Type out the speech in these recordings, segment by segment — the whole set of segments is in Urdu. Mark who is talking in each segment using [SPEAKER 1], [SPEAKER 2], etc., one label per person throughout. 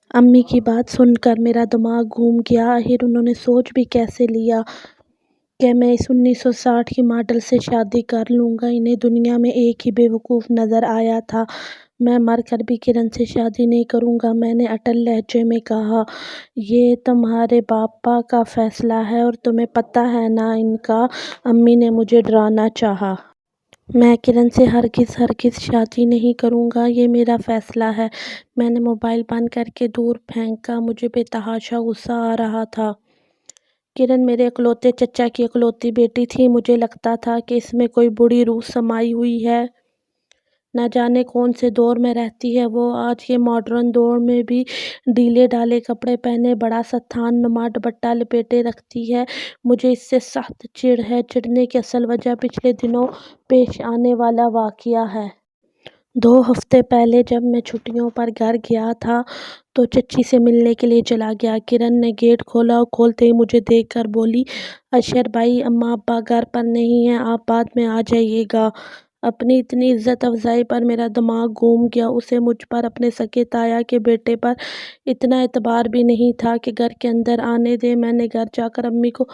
[SPEAKER 1] امی کی بات سن کر میرا دماغ گھوم گیا۔ آخر انہوں نے سوچ بھی کیسے لیا کہ میں اس 1960 کی ماڈل سے شادی کر لوں گا۔ انہیں دنیا میں ایک ہی بے وقوف نظر آیا تھا۔ میں مر کر بھی کرن سے شادی نہیں کروں گا، میں نے اٹل لہجے میں کہا۔ یہ تمہارے باپا کا فیصلہ ہے اور تمہیں پتہ ہے نا ان کا۔ امی نے مجھے ڈرانا چاہا۔ میں کرن سے ہرگز شادی نہیں کروں گا، یہ میرا فیصلہ ہے۔ میں نے موبائل بند کر کے دور پھینکا۔ مجھے بے تحاشا غصہ آ رہا تھا۔ کرن میرے اکلوتے چچا کی اکلوتی بیٹی تھی۔ مجھے لگتا تھا کہ اس میں کوئی بڑی روح سمائی ہوئی ہے، نہ جانے کون سے دور میں رہتی ہے وہ۔ آج کے ماڈرن دور میں بھی ڈھیلے ڈھالے کپڑے پہنے، بڑا سا تھان نما دوپٹہ لپیٹے رکھتی ہے۔ مجھے اس سے سخت چڑ ہے۔ چڑھنے کی اصل وجہ پچھلے دنوں پیش آنے والا واقعہ ہے۔ 2 ہفتے پہلے جب میں چھٹیوں پر گھر گیا تھا تو چچی سے ملنے کے لیے چلا گیا۔ کرن نے گیٹ کھولا اور کھولتے ہی مجھے دیکھ کر بولی، اشر بھائی، اماں ابا گھر پر نہیں ہیں، آپ بعد میں آ جائیے گا۔ اپنی اتنی عزت افزائی پر میرا دماغ گھوم گیا۔ اسے مجھ پر، اپنے سگے تایا کے بیٹے پر اتنا اعتبار بھی نہیں تھا کہ گھر کے اندر آنے دے۔ میں نے گھر جا کر امی کو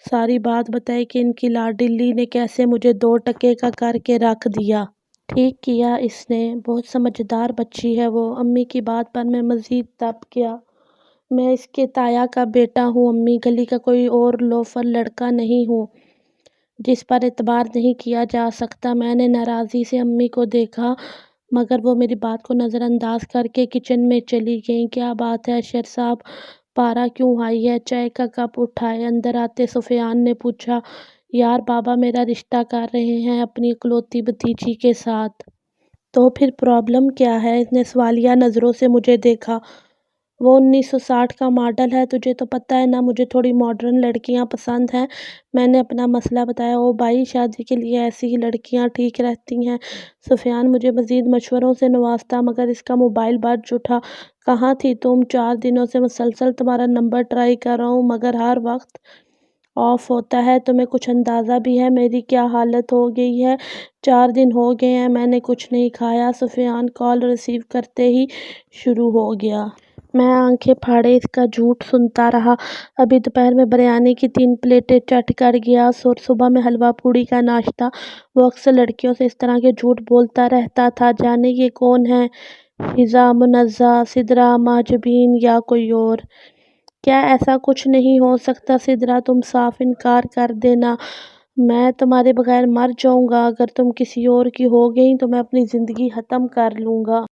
[SPEAKER 1] ساری بات بتائی کہ ان کی لاڈلی نے کیسے مجھے 2 ٹکے کا کر کے رکھ دیا۔ ٹھیک کیا اس نے، بہت سمجھدار بچی ہے وہ۔ امی کی بات پر میں مزید دب گیا۔ میں اس کے تایا کا بیٹا ہوں امی، گلی کا کوئی اور لوفر لڑکا نہیں ہوں جس پر اعتبار نہیں کیا جا سکتا۔ میں نے ناراضی سے امی کو دیکھا مگر وہ میری بات کو نظر انداز کر کے کچن میں چلی گئیں۔ کیا بات ہے اشر صاحب، پارا کیوں ہائی ہے؟ چائے کا کپ اٹھائے اندر آتے سفیان نے پوچھا۔ یار بابا میرا رشتہ کر رہے ہیں اپنی اکلوتی بھتیجی کے ساتھ۔ تو پھر پرابلم کیا ہے؟ اس نے سوالیہ نظروں سے مجھے دیکھا۔ وہ 1960 کا ماڈل ہے، تجھے تو پتہ ہے نا مجھے تھوڑی ماڈرن لڑکیاں پسند ہیں۔ میں نے اپنا مسئلہ بتایا۔ او بھائی، شادی کے لیے ایسی ہی لڑکیاں ٹھیک رہتی ہیں۔ سفیان مجھے مزید مشوروں سے نوازتا مگر اس کا موبائل بج اٹھا۔ کہاں تھی تم؟ 4 دنوں سے مسلسل تمہارا نمبر ٹرائی کر رہا ہوں مگر ہر وقت آف ہوتا ہے۔ تمہیں کچھ اندازہ بھی ہے میری کیا حالت ہو گئی ہے؟ 4 دن ہو گئے ہیں میں نے کچھ نہیں کھایا۔ سفیان کال ریسیو کرتے ہی شروع ہو گیا۔ میں آنکھیں پھاڑے اس کا جھوٹ سنتا رہا۔ ابھی دوپہر میں بریانی کی 3 پلیٹیں چٹ کر گیا، صبح میں حلوہ پوڑی کا ناشتہ۔ وہ اکثر لڑکیوں سے اس طرح کے جھوٹ بولتا رہتا تھا۔ جانے یہ کون ہے، حذا، منزہ، سدرا، محجوبین یا کوئی اور؟ کیا ایسا کچھ نہیں ہو سکتا سدرا، تم صاف انکار کر دینا۔ میں تمہارے بغیر مر جاؤں گا۔ اگر تم کسی اور کی ہو گئیں تو میں اپنی زندگی ختم کر لوں گا۔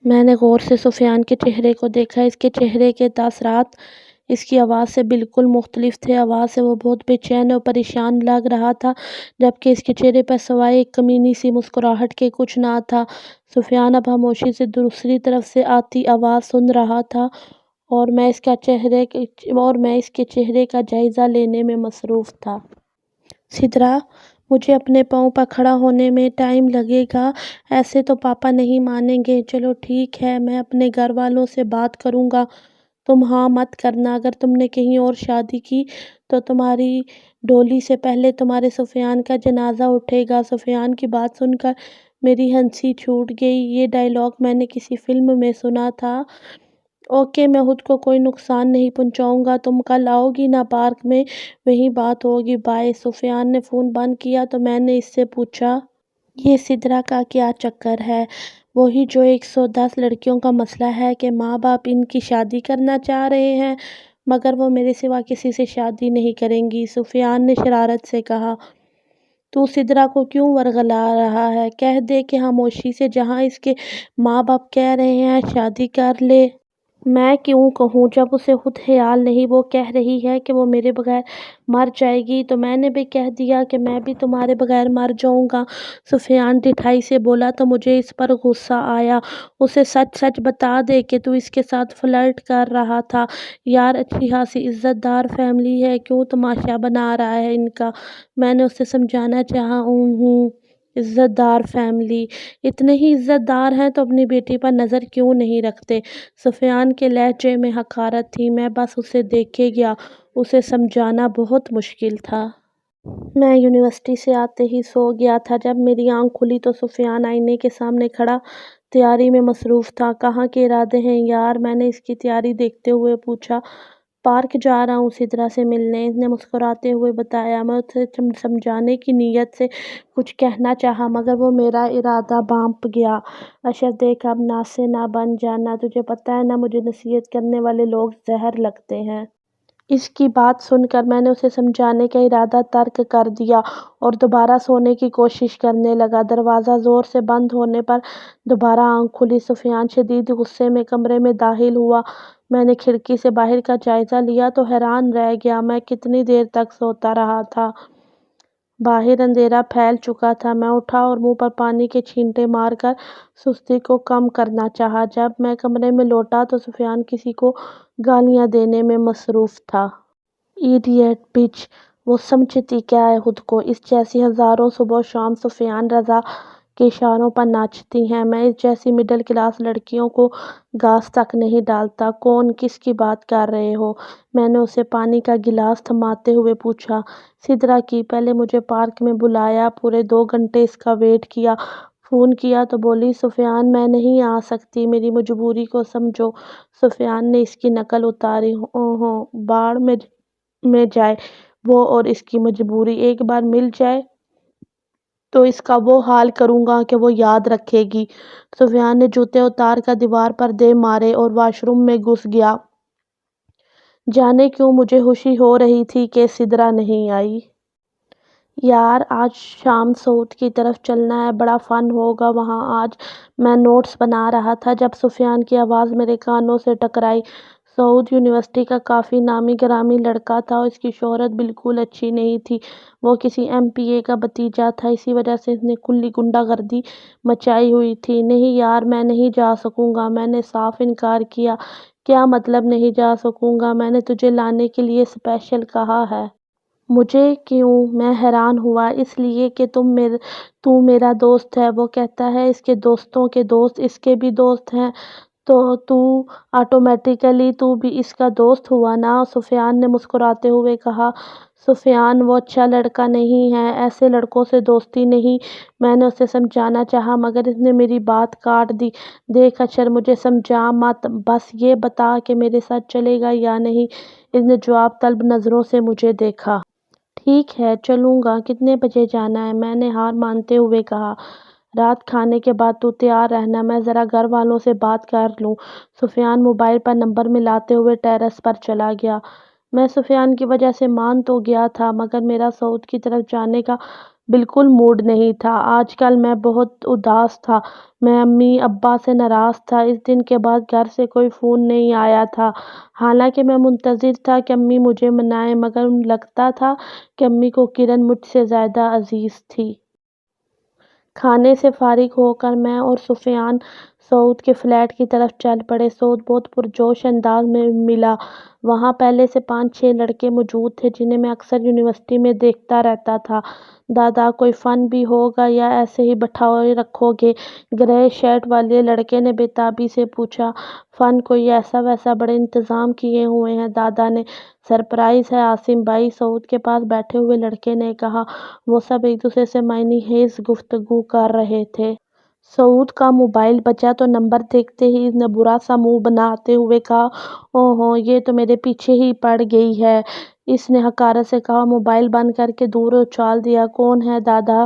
[SPEAKER 1] میں نے غور سے سفیان کے چہرے کو دیکھا۔ اس کے چہرے کے تاثرات اس کی آواز سے بالکل مختلف تھے۔ آواز سے وہ بہت بے چین اور پریشان لگ رہا تھا جبکہ اس کے چہرے پر سوائے ایک کمینی سی مسکراہٹ کے کچھ نہ تھا۔ سفیان اب خاموشی سے دوسری طرف سے آتی آواز سن رہا تھا اور میں اس کے چہرے کا جائزہ لینے میں مصروف تھا۔ سدرا، مجھے اپنے پاؤں پر کھڑا ہونے میں ٹائم لگے گا، ایسے تو پاپا نہیں مانیں گے۔ چلو ٹھیک ہے، میں اپنے گھر والوں سے بات کروں گا، تم ہاں مت کرنا۔ اگر تم نے کہیں اور شادی کی تو تمہاری ڈولی سے پہلے تمہارے سفیان کا جنازہ اٹھے گا۔ سفیان کی بات سن کر میری ہنسی چھوٹ گئی۔ یہ ڈائیلاگ میں نے کسی فلم میں سنا تھا۔ اوکے، میں خود کو کوئی نقصان نہیں پہنچاؤں گا۔ تم کل آؤ گی نا پارک میں، وہیں بات ہوگی، بائے۔ سفیان نے فون بند کیا تو میں نے اس سے پوچھا، یہ سدرا کا کیا چکر ہے؟ وہی جو 110 لڑکیوں کا مسئلہ ہے کہ ماں باپ ان کی شادی کرنا چاہ رہے ہیں مگر وہ میرے سوا کسی سے شادی نہیں کریں گی، سفیان نے شرارت سے کہا۔ تو سدرا کو کیوں ورغلا رہا ہے؟ کہہ دے کہ خاموشی سے، جہاں اس کے ماں باپ کہہ رہے ہیں شادی کر لے۔ میں کیوں کہوں جب اسے خود خیال نہیں؟ وہ کہہ رہی ہے کہ وہ میرے بغیر مر جائے گی تو میں نے بھی کہہ دیا کہ میں بھی تمہارے بغیر مر جاؤں گا، سفیان ڈٹھائی سے بولا۔ تو مجھے اس پر غصہ آیا۔ اسے سچ سچ بتا دے کہ تو اس کے ساتھ فلرٹ کر رہا تھا۔ یار اچھی خاصی عزت دار فیملی ہے، کیوں تماشا بنا رہا ہے ان کا؟ میں نے اسے سمجھانا چاہا۔ عزت دار فیملی، اتنے ہی عزت دار ہیں تو اپنی بیٹی پر نظر کیوں نہیں رکھتے؟ سفیان کے لہجے میں حقارت تھی۔ میں بس اسے دیکھے گیا، اسے سمجھانا بہت مشکل تھا۔ میں یونیورسٹی سے آتے ہی سو گیا تھا۔ جب میری آنکھ کھلی تو سفیان آئینے کے سامنے کھڑا تیاری میں مصروف تھا۔ کہاں کے ارادے ہیں یار؟ میں نے اس کی تیاری دیکھتے ہوئے پوچھا۔ پارک جا رہا ہوں سدرا سے ملنے، اس نے مسکراتے ہوئے بتایا۔ میں اسے سمجھانے کی نیت سے کچھ کہنا چاہا مگر وہ میرا ارادہ بھانپ گیا۔ اشر دیکھ اب ناز سے نہ بن جانا، تجھے پتہ ہے نا مجھے نصیحت کرنے والے لوگ زہر لگتے ہیں۔ اس کی بات سن کر میں نے اسے سمجھانے کا ارادہ ترک کر دیا اور دوبارہ سونے کی کوشش کرنے لگا۔ دروازہ زور سے بند ہونے پر دوبارہ آنکھ کھلی۔ سفیان شدید غصے میں کمرے میں داخل ہوا۔ میں نے کھڑکی سے باہر کا جائزہ لیا تو حیران رہ گیا میں کتنی دیر تک سوتا رہا تھا۔ باہر اندھیرا پھیل چکا تھا۔ میں اٹھا اور منہ پر پانی کے چھینٹے مار کر سستی کو کم کرنا چاہا۔ جب میں کمرے میں لوٹا تو سفیان کسی کو گالیاں دینے میں مصروف تھا۔ ایڈیٹ بچ! وہ سمجھتی کیا ہے خود کو؟ اس جیسی ہزاروں صبح و شام سفیان رضا کے اشاروں پر ناچتی ہیں۔ میں اس جیسی مڈل کلاس لڑکیوں کو گھاس تک نہیں ڈالتا۔ کون؟ کس کی بات کر رہے ہو؟ میں نے اسے پانی کا گلاس تھماتے ہوئے پوچھا۔ سدرا کی۔ پہلے مجھے پارک میں بلایا، پورے 2 گھنٹے اس کا ویٹ کیا، فون کیا تو بولی سفیان میں نہیں آ سکتی، میری مجبوری کو سمجھو۔ سفیان نے اس کی نقل اتاری۔ اوہو، باڑ میں جائے وہ اور اس کی مجبوری، ایک بار مل جائے تو اس کا وہ حال کروں گا کہ وہ یاد رکھے گی۔ سفیان نے جوتے اتار کر دیوار پر دے مارے اور واش روم میں گھس گیا۔ جانے کیوں مجھے خوشی ہو رہی تھی کہ سدرا نہیں آئی۔ یار آج شام سعود کی طرف چلنا ہے، بڑا فن ہوگا وہاں آج۔ میں نوٹس بنا رہا تھا جب سفیان کی آواز میرے کانوں سے ٹکرائی۔ سعود یونیورسٹی کا کافی نامی گرامی لڑکا تھا اور اس کی شہرت بالکل اچھی نہیں تھی۔ وہ کسی ایم پی اے کا بھتیجا تھا، اسی وجہ سے اس نے کھلی غنڈہ گردی مچائی ہوئی تھی۔ نہیں یار میں نہیں جا سکوں گا، میں نے صاف انکار کیا۔ کیا مطلب نہیں جا سکوں گا؟ میں نے تجھے لانے کے لیے اسپیشل کہا ہے۔ مجھے کیوں؟ میں حیران ہوا۔ اس لیے کہ تو میرا دوست ہے۔ وہ کہتا ہے اس کے دوستوں کے دوست اس کے بھی دوست ہیں تو آٹومیٹیکلی تو بھی اس کا دوست ہوا نا، سفیان نے مسکراتے ہوئے کہا۔ سفیان وہ اچھا لڑکا نہیں ہے، ایسے لڑکوں سے دوستی نہیں۔ میں نے اسے سمجھانا چاہا مگر اس نے میری بات کاٹ دی۔ دیکھ اشر مجھے سمجھا مت، بس یہ بتا کہ میرے ساتھ چلے گا یا نہیں۔ اس نے جواب طلب نظروں سے مجھے دیکھا۔ ٹھیک ہے چلوں گا، کتنے بجے جانا ہے؟ میں نے ہار مانتے ہوئے کہا۔ رات کھانے کے بعد تو تیار رہنا، میں ذرا گھر والوں سے بات کر لوں۔ سفیان موبائل پر نمبر ملاتے ہوئے ٹیرس پر چلا گیا۔ میں سفیان کی وجہ سے مان تو گیا تھا مگر میرا سعود کی طرف جانے کا بالکل موڈ نہیں تھا۔ آج کل میں بہت اداس تھا، میں امی ابا سے ناراض تھا۔ اس دن کے بعد گھر سے کوئی فون نہیں آیا تھا، حالانکہ میں منتظر تھا کہ امی مجھے منائیں مگر لگتا تھا کہ امی کو کرن مجھ سے زیادہ عزیز تھی۔ کھانے سے فارغ ہو کر میں اور سفیان سعود کے فلیٹ کی طرف چل پڑے۔ سعود بہت پرجوش انداز میں ملا۔ وہاں پہلے سے 5-6 لڑکے موجود تھے جنہیں میں اکثر یونیورسٹی میں دیکھتا رہتا تھا۔ دادا کوئی فن بھی ہوگا یا ایسے ہی بٹھائے رکھو گے؟ گرے شرٹ والے لڑکے نے بے تابی سے پوچھا۔ فن کوئی ایسا ویسا، بڑے انتظام کیے ہوئے ہیں دادا نے۔ سرپرائز ہے عاصم بھائی، سعود کے پاس بیٹھے ہوئے لڑکے نے کہا۔ وہ سب ایک دوسرے سے معنی خیز گفتگو کر رہے تھے۔ سعود کا موبائل بجا تو نمبر دیکھتے ہی اس نے برا سا منہ بناتے ہوئے کہا، اوہو یہ تو میرے پیچھے ہی پڑ گئی ہے۔ اس نے حقارت سے کہا، موبائل بند کر کے دور اچھال دیا۔ کون ہے دادا؟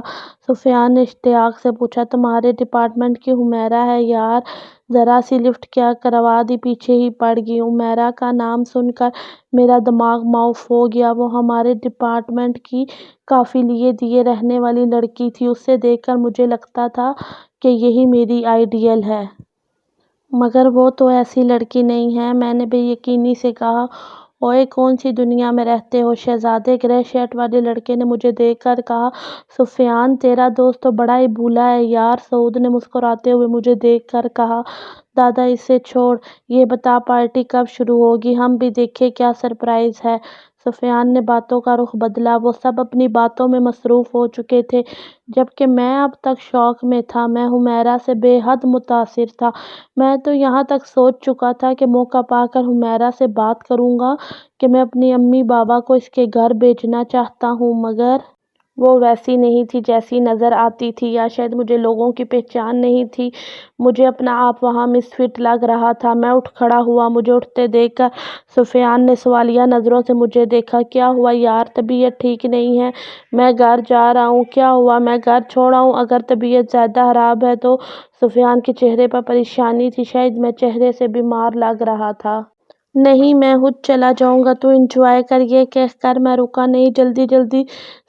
[SPEAKER 1] سفیان نے اشتیاق سے پوچھا۔ تمہارے ڈپارٹمنٹ کی حمیرہ ہے یار، ذرا سی لفٹ کیا کروا دی، پیچھے ہی پڑ گئی۔ حمیرہ کا نام سن کر میرا دماغ معاف ہو گیا۔ وہ ہمارے ڈپارٹمنٹ کی کافی لیے دیے رہنے والی لڑکی تھی، اسے دیکھ کر مجھے لگتا تھا کہ یہی میری آئیڈیل ہے۔ مگر وہ تو ایسی لڑکی نہیں ہے، میں نے بے یقینی سے کہا۔ اوئے کون سی دنیا میں رہتے ہو شہزادے؟ گرے شرٹ والے لڑکے نے مجھے دیکھ کر کہا۔ سفیان تیرا دوست تو بڑا ہی بھولا ہے یار، سعود نے مسکراتے ہوئے مجھے دیکھ کر کہا۔ دادا اسے چھوڑ، یہ بتا پارٹی کب شروع ہوگی، ہم بھی دیکھیں کیا سرپرائز ہے۔ سفیان نے باتوں کا رخ بدلا۔ وہ سب اپنی باتوں میں مصروف ہو چکے تھے جبکہ میں اب تک شوق میں تھا۔ میں حمیرہ سے بے حد متاثر تھا۔ میں تو یہاں تک سوچ چکا تھا کہ موقع پا کر حمیرہ سے بات کروں گا کہ میں اپنی امی بابا کو اس کے گھر بھیجنا چاہتا ہوں مگر وہ ویسی نہیں تھی جیسی نظر آتی تھی، یا شاید مجھے لوگوں کی پہچان نہیں تھی۔ مجھے اپنا آپ وہاں مس فٹ لگ رہا تھا۔ میں اٹھ کھڑا ہوا۔ مجھے اٹھتے دیکھ کر سفیان نے سوالیہ نظروں سے مجھے دیکھا۔ کیا ہوا یار، طبیعت ٹھیک نہیں ہے؟ میں گھر جا رہا ہوں۔ کیا ہوا، میں گھر چھوڑ آؤں؟ اگر طبیعت زیادہ خراب ہے تو؟ سفیان کے چہرے پر پریشانی تھی، شاید میں چہرے سے بیمار لگ رہا تھا۔ نہیں، میں خود چلا جاؤں گا، تو انجوائے کر۔ یہ کہہ کر میں رکا نہیں، جلدی جلدی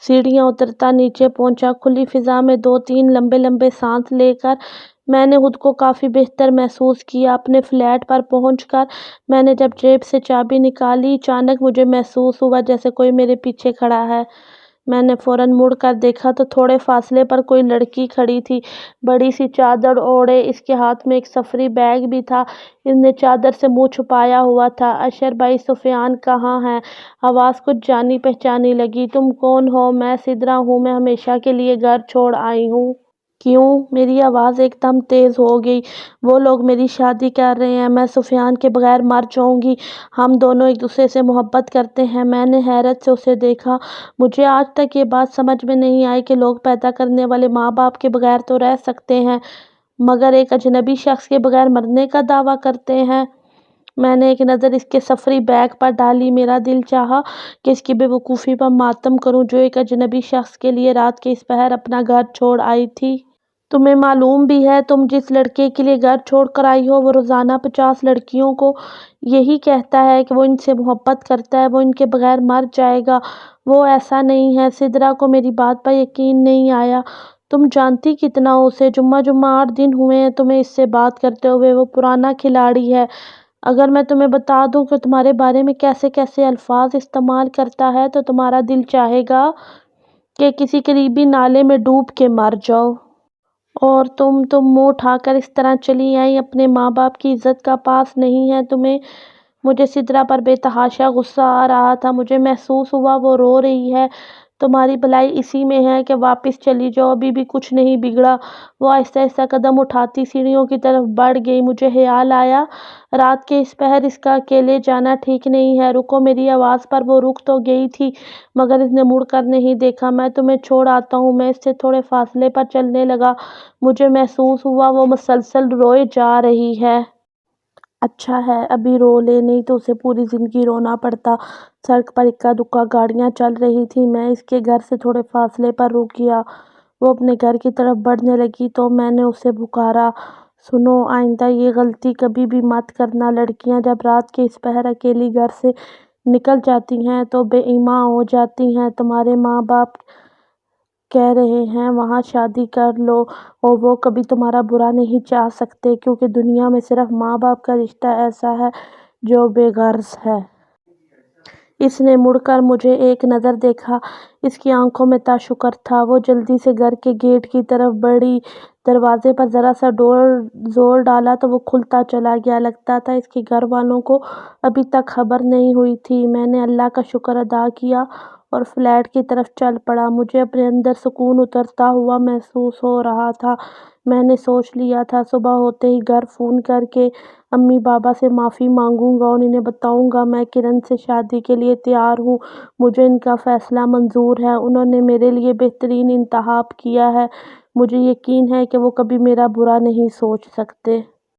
[SPEAKER 1] سیڑھیاں اترتا نیچے پہنچا۔ کھلی فضا میں 2-3 لمبے لمبے سانس لے کر میں نے خود کو کافی بہتر محسوس کیا۔ اپنے فلیٹ پر پہنچ کر میں نے جب جیب سے چابی نکالی، اچانک مجھے محسوس ہوا جیسے کوئی میرے پیچھے کھڑا ہے۔ میں نے فوراً مڑ کر دیکھا تو تھوڑے فاصلے پر کوئی لڑکی کھڑی تھی، بڑی سی چادر اوڑھے۔ اس کے ہاتھ میں ایک سفری بیگ بھی تھا۔ اس نے چادر سے منہ چھپایا ہوا تھا۔ اشر بھائی، سفیان کہاں ہے؟ آواز کچھ جانی پہچانی لگی۔ تم کون ہو؟ میں سدرا ہوں، میں ہمیشہ کے لیے گھر چھوڑ آئی ہوں۔ کیوں؟ میری آواز ایک دم تیز ہو گئی۔ وہ لوگ میری شادی کر رہے ہیں، میں سفیان کے بغیر مر جاؤں گی۔ ہم دونوں ایک دوسرے سے محبت کرتے ہیں۔ میں نے حیرت سے اسے دیکھا۔ مجھے آج تک یہ بات سمجھ میں نہیں آئی کہ لوگ پیدا کرنے والے ماں باپ کے بغیر تو رہ سکتے ہیں، مگر ایک اجنبی شخص کے بغیر مرنے کا دعویٰ کرتے ہیں۔ میں نے ایک نظر اس کے سفری بیگ پر ڈالی۔ میرا دل چاہا کہ اس کی بے وقوفی پر ماتم کروں، جو ایک اجنبی شخص کے لیے رات کے اس پہر اپنا گھر چھوڑ آئی تھی۔ تمہیں معلوم بھی ہے، تم جس لڑکے کے لیے گھر چھوڑ کر آئی ہو، وہ روزانہ 50 لڑکیوں کو یہی کہتا ہے کہ وہ ان سے محبت کرتا ہے، وہ ان کے بغیر مر جائے گا۔ وہ ایسا نہیں ہے۔ سدرا کو میری بات پر یقین نہیں آیا۔ تم جانتی کتنا ہو اسے؟ جمعہ 8 دن ہوئے ہیں تمہیں اس سے بات کرتے ہوئے۔ وہ پرانا کھلاڑی ہے۔ اگر میں تمہیں بتا دوں کہ تمہارے بارے میں کیسے کیسے الفاظ استعمال کرتا ہے تو تمہارا دل چاہے گا کہ کسی قریبی نالے میں ڈوب کے مر جاؤ۔ اور تم منہ اٹھا کر اس طرح چلی آئیں، اپنے ماں باپ کی عزت کا پاس نہیں ہے تمہیں؟ مجھے سدرا پر بے تحاشا غصہ آ رہا تھا۔ مجھے محسوس ہوا وہ رو رہی ہے۔ تمہاری بھلائی اسی میں ہے کہ واپس چلی جاؤ، ابھی بھی کچھ نہیں بگڑا۔ وہ آہستہ آہستہ قدم اٹھاتی سیڑھیوں کی طرف بڑھ گئی۔ مجھے خیال آیا، رات کے اس پہر اس کا اکیلے جانا ٹھیک نہیں ہے۔ رکو! میری آواز پر وہ رک تو گئی تھی، مگر اس نے مڑ کر نہیں دیکھا۔ میں تمہیں چھوڑ آتا ہوں۔ میں اس سے تھوڑے فاصلے پر چلنے لگا۔ مجھے محسوس ہوا وہ مسلسل روئے جا رہی ہے۔ اچھا ہے، ابھی رو لے، نہیں تو اسے پوری زندگی رونا پڑتا۔ سڑک پر اکا دکا گاڑیاں چل رہی تھیں۔ میں اس کے گھر سے تھوڑے فاصلے پر رک گیا۔ وہ اپنے گھر کی طرف بڑھنے لگی تو میں نے اسے پکارا، سنو، آئندہ یہ غلطی کبھی بھی مت کرنا۔ لڑکیاں جب رات کے اس پہر اکیلی گھر سے نکل جاتی ہیں تو بے ایماں ہو جاتی ہیں۔ تمہارے ماں باپ کہہ رہے ہیں وہاں شادی کر لو، اور وہ کبھی تمہارا برا نہیں چاہ سکتے، کیونکہ دنیا میں صرف ماں باپ کا رشتہ ایسا ہے جو بے غرض ہے۔ اس نے مڑ کر مجھے ایک نظر دیکھا۔ اس کی آنکھوں میں تاشکر تھا۔ وہ جلدی سے گھر کے گیٹ کی طرف بڑھی۔ دروازے پر ذرا سا زور ڈالا تو وہ کھلتا چلا گیا۔ لگتا تھا اس کے گھر والوں کو ابھی تک خبر نہیں ہوئی تھی۔ میں نے اللہ کا شکر ادا کیا اور فلیٹ کی طرف چل پڑا۔ مجھے اپنے اندر سکون اترتا ہوا محسوس ہو رہا تھا۔ میں نے سوچ لیا تھا، صبح ہوتے ہی گھر فون کر کے امی بابا سے معافی مانگوں گا اور انہیں بتاؤں گا میں کرن سے شادی کے لیے تیار ہوں۔ مجھے ان کا فیصلہ منظور ہے۔ انہوں نے میرے لیے بہترین انتخاب کیا ہے۔ مجھے یقین ہے کہ وہ کبھی میرا برا نہیں سوچ سکتے۔